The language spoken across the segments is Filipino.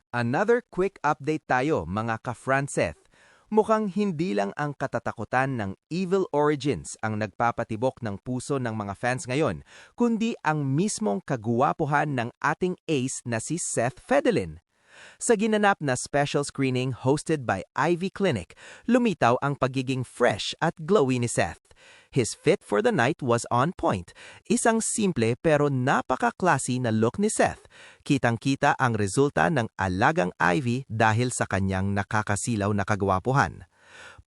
Another quick update tayo mga ka-Franceth. Mukhang hindi lang ang katatakutan ng Evil Origins ang nagpapatibok ng puso ng mga fans ngayon, kundi ang mismong kagwapuhan ng ating ace na si Seth Fedlin. Sa ginanap na special screening hosted by Ivy Clinic, lumitaw ang pagiging fresh at glowy ni Seth. His fit for the night was on point. Isang simple pero napaka-classy na look ni Seth. Kitang-kita ang resulta ng alagang Ivy dahil sa kanyang nakakasilaw na kagwapuhan.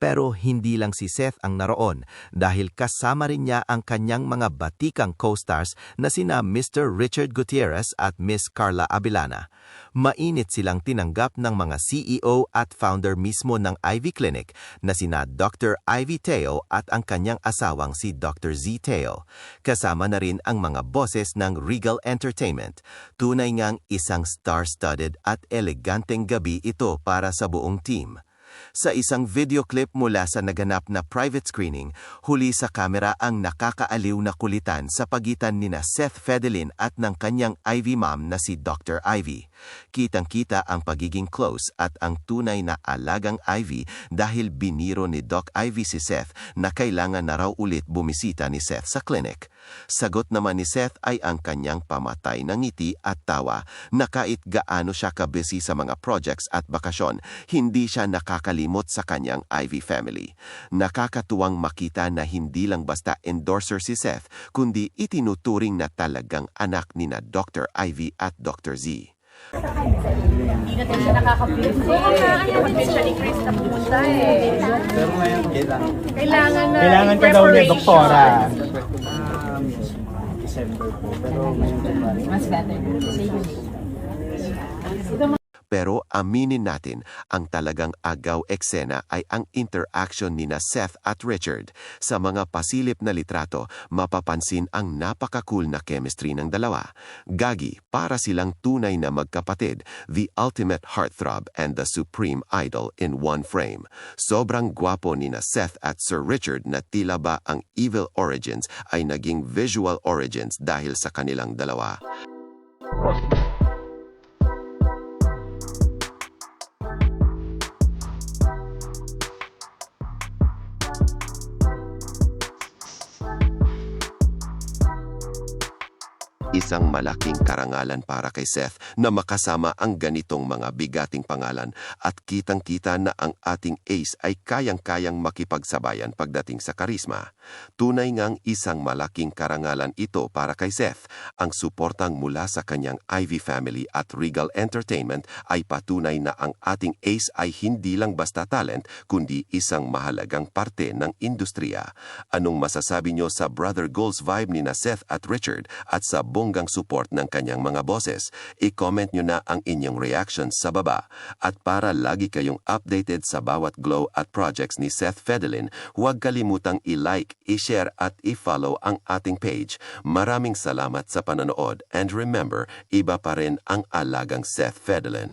Pero hindi lang si Seth ang naroon dahil kasama rin niya ang kanyang mga batikang co-stars na sina Mr. Richard Gutierrez at Miss Carla Abellana. Mainit silang tinanggap ng mga CEO at founder mismo ng Ivy Clinic na sina Dr. Ivy Teo at ang kanyang asawang si Dr. Z Teo. Kasama na rin ang mga bosses ng Regal Entertainment. Tunay ngang isang star-studded at eleganteng gabi ito para sa buong team. Sa isang video clip mula sa naganap na private screening, huli sa kamera ang nakakaaliw na kulitan sa pagitan nina Seth Fedlin at ng kanyang Ivy mom na si Dr. Ivy. Kitang-kita ang pagiging close at ang tunay na alagang Ivy dahil biniro ni Doc Ivy si Seth na kailangan na raw ulit bumisita ni Seth sa clinic. Sagot naman ni Seth ay ang kanyang pamatay na ngiti at tawa na kahit gaano siya kabisi sa mga projects at bakasyon, hindi siya nakakalimot sa kanyang Ivy family. Nakakatuwang makita na hindi lang basta endorser si Seth, kundi itinuturing na talagang anak nina Dr. Ivy at Dr. Z. Hindi na tayo siya nakaka-feel. Pag siya ni Chris na pumunta eh. Pero ngayon, Kailangan na kailangan ka daw niya, doktora. December po. Pero ngayon, January. Mas better. Pero aminin natin, ang talagang agaw eksena ay ang interaction nina Seth at Richard. Sa mga pasilip na litrato, mapapansin ang napaka-cool na chemistry ng dalawa. Gagi, para silang tunay na magkapatid, the ultimate heartthrob and the supreme idol in one frame. Sobrang gwapo nina Seth at Sir Richard na tila ba ang Evil Origins ay naging visual origins dahil sa kanilang dalawa. Isang malaking karangalan para kay Seth na makasama ang ganitong mga bigating pangalan at kitang-kita na ang ating ace ay kayang-kayang makipagsabayan pagdating sa karisma. Tunay ngang isang malaking karangalan ito para kay Seth. Ang suportang mula sa kanyang Ivy family at Regal Entertainment ay patunay na ang ating ace ay hindi lang basta talent kundi isang mahalagang parte ng industriya. Anong masasabi nyo sa brother goals vibe ni na Seth at Richard at sa bonggang support ng kanyang mga bosses? I-comment nyo na ang inyong reactions sa baba. At para lagi kayong updated sa bawat glow at projects ni Seth Fedlin, huwag kalimutang i-like, i-share at i-follow ang ating page. Maraming salamat sa panonood and remember, iba pa rin ang alagang Seth Fedlin.